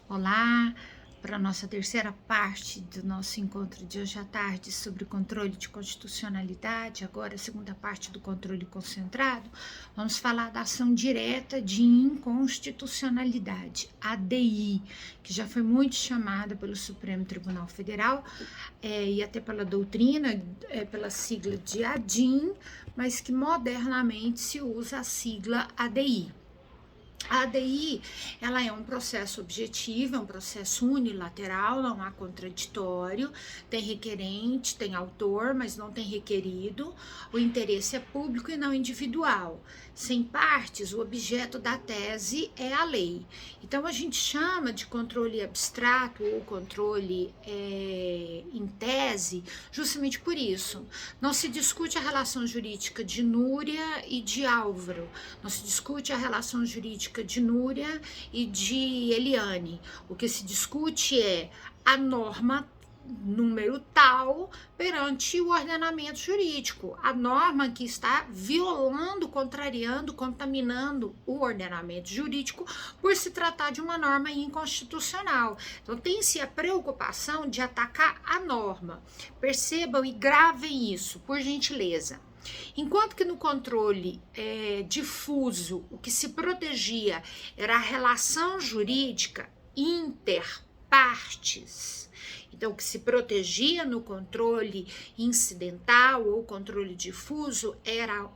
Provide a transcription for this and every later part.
Olá, para a nossa terceira parte do nosso encontro de hoje à tarde sobre controle de constitucionalidade, agora a segunda parte do controle concentrado, vamos falar da ação direta de inconstitucionalidade, ADI, que já foi muito chamada pelo Supremo Tribunal Federal e até pela doutrina, pela sigla de ADIM, mas que modernamente se usa a sigla ADI. A ADI, ela é um processo objetivo, é um processo unilateral, não há contraditório, tem requerente, tem autor, mas não tem requerido, o interesse é público e não individual. Sem partes, o objeto da tese é a lei. Então, a gente chama de controle abstrato ou controle em tese, justamente por isso. Não se discute a relação jurídica de Núria e de Álvaro, não se discute a relação jurídica de Núria e de Eliane. O que se discute é a norma número tal perante o ordenamento jurídico, a norma que está violando, contrariando, contaminando o ordenamento jurídico por se tratar de uma norma inconstitucional. Então tem-se a preocupação de atacar a norma. Percebam e gravem isso, por gentileza. Enquanto que no controle difuso, o que se protegia era a relação jurídica interpartes. Então, o que se protegia no controle incidental ou controle difuso era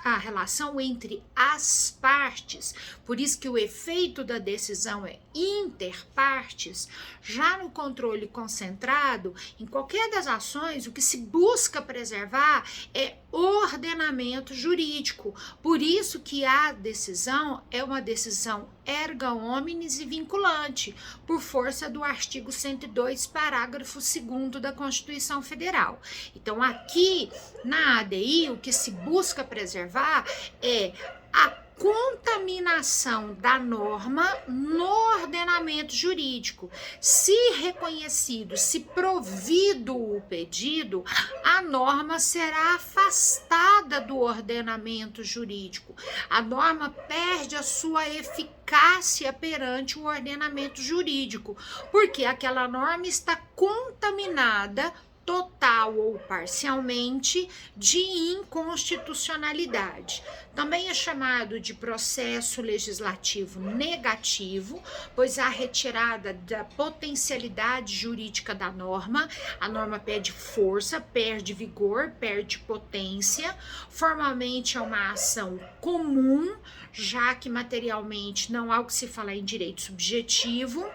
a relação entre as partes. Por isso que o efeito da decisão é interpartes. Já no controle concentrado, em qualquer das ações, o que se busca preservar é ordenamento jurídico. Por isso que a decisão é uma decisão erga omnes e vinculante, por força do artigo 102, parágrafo 2º da Constituição Federal. Então, aqui na ADI, o que se busca preservar é a contaminação da norma no ordenamento jurídico. Se reconhecido, se provido o pedido, a norma será afastada do ordenamento jurídico. A norma perde a sua eficácia perante o ordenamento jurídico, porque aquela norma está contaminada total ou parcialmente de inconstitucionalidade. Também é chamado de processo legislativo negativo, pois há retirada da potencialidade jurídica da norma, a norma perde força, perde vigor, perde potência. Formalmente é uma ação comum, já que materialmente não há o que se falar em direito subjetivo.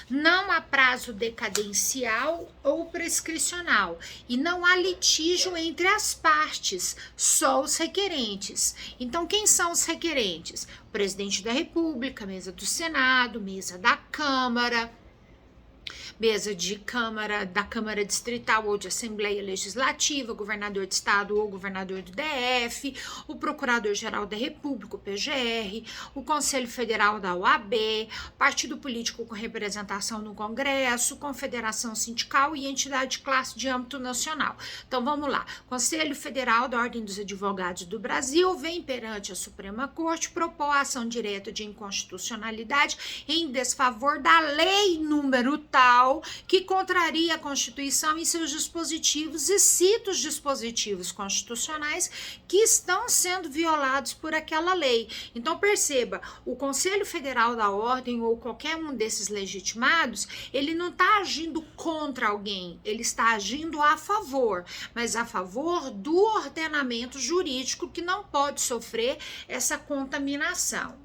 Não há prazo decadencial ou prescricional e não há litígio entre as partes, só os requerentes. Então, quem são os requerentes? O presidente da República, mesa do Senado, mesa da Câmara, mesa de Câmara, da Câmara Distrital ou de Assembleia Legislativa, governador de Estado ou governador do DF, o Procurador-Geral da República, o PGR, o Conselho Federal da OAB, partido político com representação no Congresso, confederação sindical e entidade de classe de âmbito nacional. Então vamos lá, Conselho Federal da Ordem dos Advogados do Brasil vem perante a Suprema Corte propor a ação direta de inconstitucionalidade em desfavor da lei número tal que contraria a Constituição em seus dispositivos e cita os dispositivos constitucionais que estão sendo violados por aquela lei. Então perceba, o Conselho Federal da Ordem ou qualquer um desses legitimados, ele não está agindo contra alguém, ele está agindo a favor, mas a favor do ordenamento jurídico que não pode sofrer essa contaminação.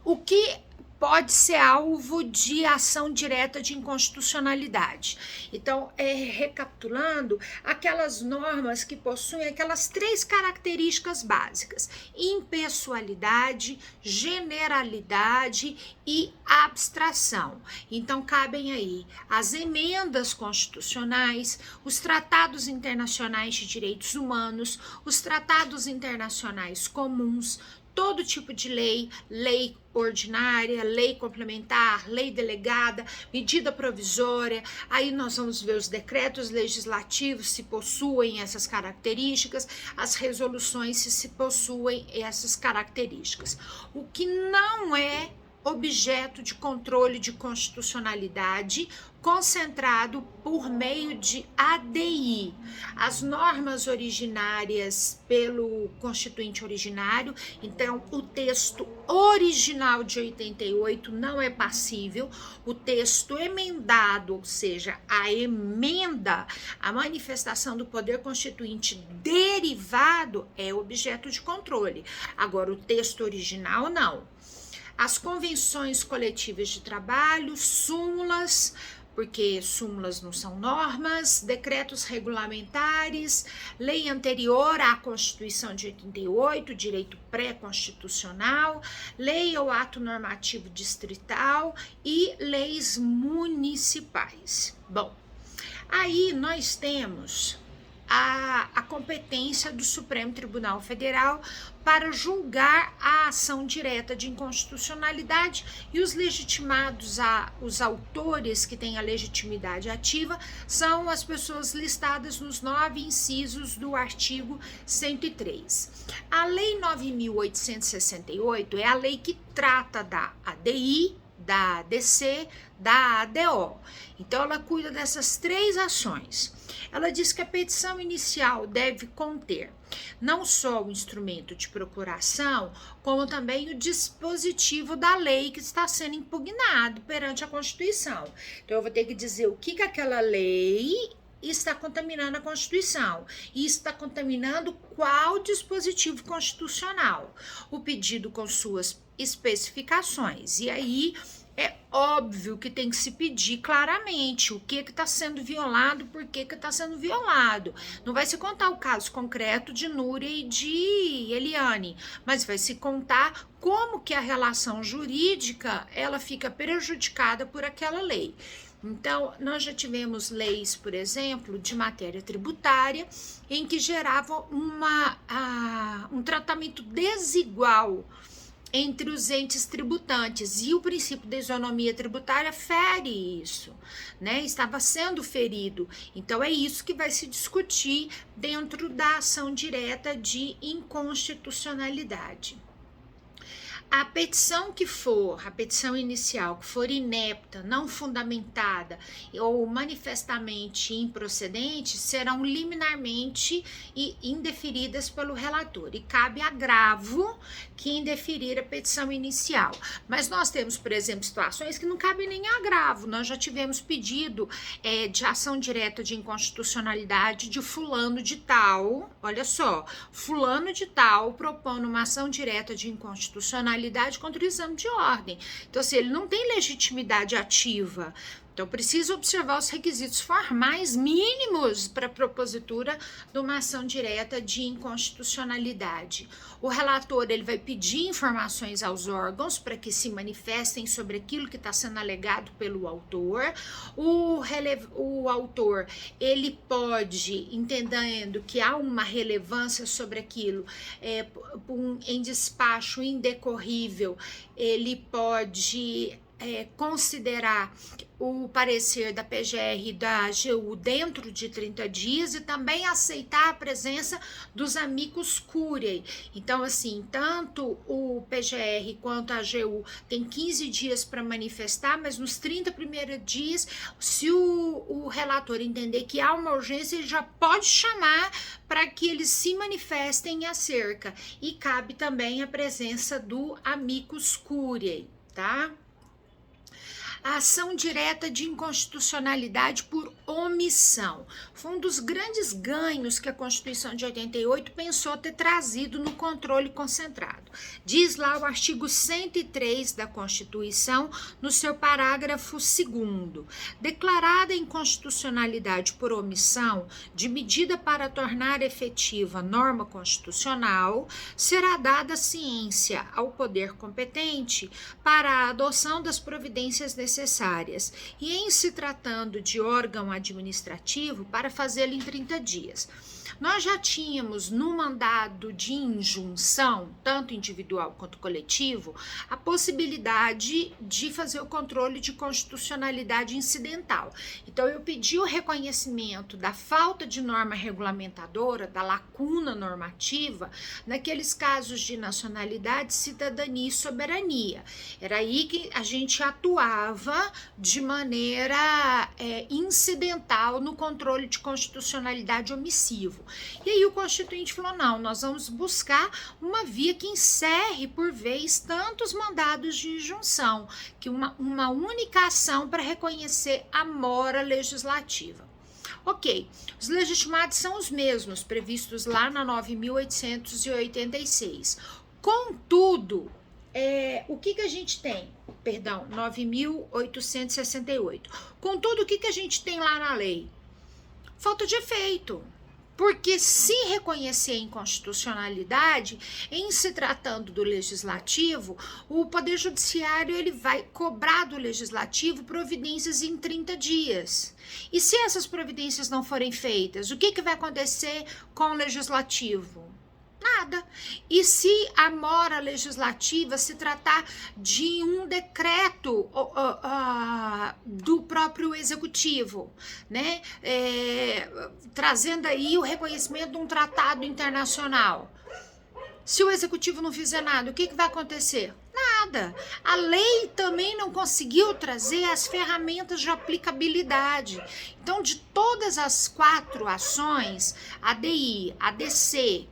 O que pode ser alvo de ação direta de inconstitucionalidade. Então, recapitulando, aquelas normas que possuem aquelas 3 características básicas: impessoalidade, generalidade e abstração. Então, cabem aí as emendas constitucionais, os tratados internacionais de direitos humanos, os tratados internacionais comuns, todo tipo de lei, lei ordinária, lei complementar, lei delegada, medida provisória. Aí nós vamos ver os decretos legislativos se possuem essas características, as resoluções se possuem essas características. O que não é objeto de controle de constitucionalidade concentrado por meio de ADI. As normas originárias pelo Constituinte originário, então o texto original de 88 não é passível, o texto emendado, ou seja, a emenda, a manifestação do poder constituinte derivado é objeto de controle. Agora, o texto original não. As convenções coletivas de trabalho, súmulas, porque súmulas não são normas, decretos regulamentares, lei anterior à Constituição de 88, direito pré-constitucional, lei ou ato normativo distrital e leis municipais. Bom, aí nós temos a competência do Supremo Tribunal Federal para julgar a ação direta de inconstitucionalidade e os legitimados, os autores que têm a legitimidade ativa, são as pessoas listadas nos 9 incisos do artigo 103. A Lei 9.868 é a lei que trata da ADI, da ADC, da ADO. Então, ela cuida dessas 3 ações. Ela diz que a petição inicial deve conter não só o instrumento de procuração, como também o dispositivo da lei que está sendo impugnado perante a Constituição. Então, eu vou ter que dizer o que aquela lei está contaminando a Constituição e está contaminando qual dispositivo constitucional. O pedido com suas especificações. E aí é óbvio que tem que se pedir claramente o que está sendo violado, por que está sendo violado. Não vai se contar o caso concreto de Núria e de Eliane, mas vai se contar como que a relação jurídica ela fica prejudicada por aquela lei. Então, nós já tivemos leis, por exemplo, de matéria tributária, em que geravam um tratamento desigual entre os entes tributantes, e o princípio da isonomia tributária fere isso, né? Estava sendo ferido. Então, é isso que vai se discutir dentro da ação direta de inconstitucionalidade. A petição a petição inicial que for inepta, não fundamentada ou manifestamente improcedente, serão liminarmente indeferidas pelo relator e cabe agravo que indeferir a petição inicial. Mas nós temos, por exemplo, situações que não cabe nem agravo. Nós já tivemos pedido de ação direta de inconstitucionalidade de fulano de tal, olha só, fulano de tal propondo uma ação direta de inconstitucionalidade contra o exame de ordem. Então, assim, ele não tem legitimidade ativa. Então, precisa observar os requisitos formais mínimos para a propositura de uma ação direta de inconstitucionalidade. O relator ele vai pedir informações aos órgãos para que se manifestem sobre aquilo que está sendo alegado pelo autor. O autor ele pode, entendendo que há uma relevância sobre aquilo, em despacho indecorrível, ele pode considerar o parecer da PGR e da AGU dentro de 30 dias e também aceitar a presença dos amicus curiae. Então, assim, tanto o PGR quanto a AGU tem 15 dias para manifestar, mas nos 30 primeiros dias, se o relator entender que há uma urgência, ele já pode chamar para que eles se manifestem acerca. E cabe também a presença do amicus curiae, tá? A ação direta de inconstitucionalidade por omissão foi um dos grandes ganhos que a Constituição de 88 pensou ter trazido no controle concentrado. Diz lá o artigo 103 da Constituição, no seu parágrafo 2º, declarada inconstitucionalidade por omissão de medida para tornar efetiva norma constitucional, será dada ciência ao poder competente para a adoção das providências necessárias e, em se tratando de órgão administrativo, para fazê-lo em 30 dias. Nós já tínhamos no mandado de injunção, tanto individual quanto coletivo, a possibilidade de fazer o controle de constitucionalidade incidental. Então, eu pedi o reconhecimento da falta de norma regulamentadora, da lacuna normativa, naqueles casos de nacionalidade, cidadania e soberania. Era aí que a gente atuava de maneira incidental no controle de constitucionalidade omissivo. E aí o Constituinte falou, não, nós vamos buscar uma via que encerre por vez tantos mandados de injunção, que uma única ação para reconhecer a mora legislativa. Ok, os legitimados são os mesmos previstos lá na 9.886. Contudo, o que a gente tem? Perdão, 9.868. Contudo, o que a gente tem lá na lei? Falta de efeito. Porque se reconhecer a inconstitucionalidade, em se tratando do legislativo, o Poder Judiciário ele vai cobrar do legislativo providências em 30 dias. E se essas providências não forem feitas, o que vai acontecer com o legislativo? Nada. E se a mora legislativa se tratar de um decreto do próprio executivo, né? Trazendo aí o reconhecimento de um tratado internacional. Se o executivo não fizer nada, o que vai acontecer? Nada. A lei também não conseguiu trazer as ferramentas de aplicabilidade. Então, de todas as 4 ações, ADI, ADC,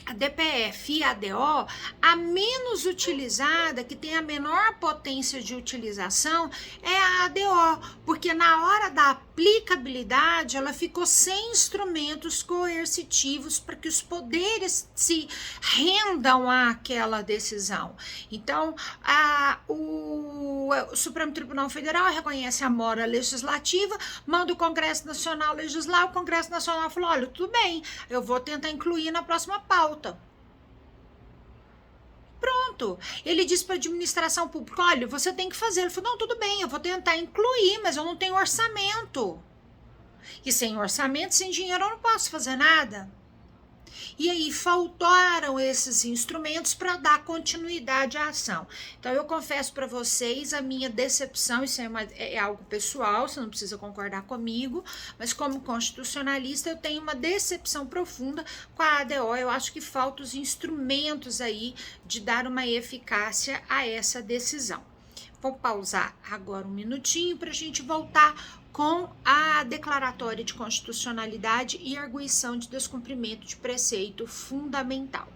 a DPF e a ADO, a menos utilizada, que tem a menor potência de utilização, é a ADO, porque na hora da aplicabilidade, ela ficou sem instrumentos coercitivos para que os poderes se rendam àquela decisão. Então, o Supremo Tribunal Federal reconhece a mora legislativa, manda o Congresso Nacional legislar, o Congresso Nacional falou, olha, tudo bem, eu vou tentar incluir na próxima pauta. Pronto, ele disse para a administração pública, olha, você tem que fazer. Ele falou, não, tudo bem, eu vou tentar incluir, mas eu não tenho orçamento. E sem orçamento, sem dinheiro, eu não posso fazer nada. E aí faltaram esses instrumentos para dar continuidade à ação. Então eu confesso para vocês a minha decepção, isso é algo pessoal, você não precisa concordar comigo, mas como constitucionalista eu tenho uma decepção profunda com a ADO, eu acho que faltam os instrumentos aí de dar uma eficácia a essa decisão. Vou pausar agora um minutinho para a gente voltar com a declaratória de constitucionalidade e arguição de descumprimento de preceito fundamental.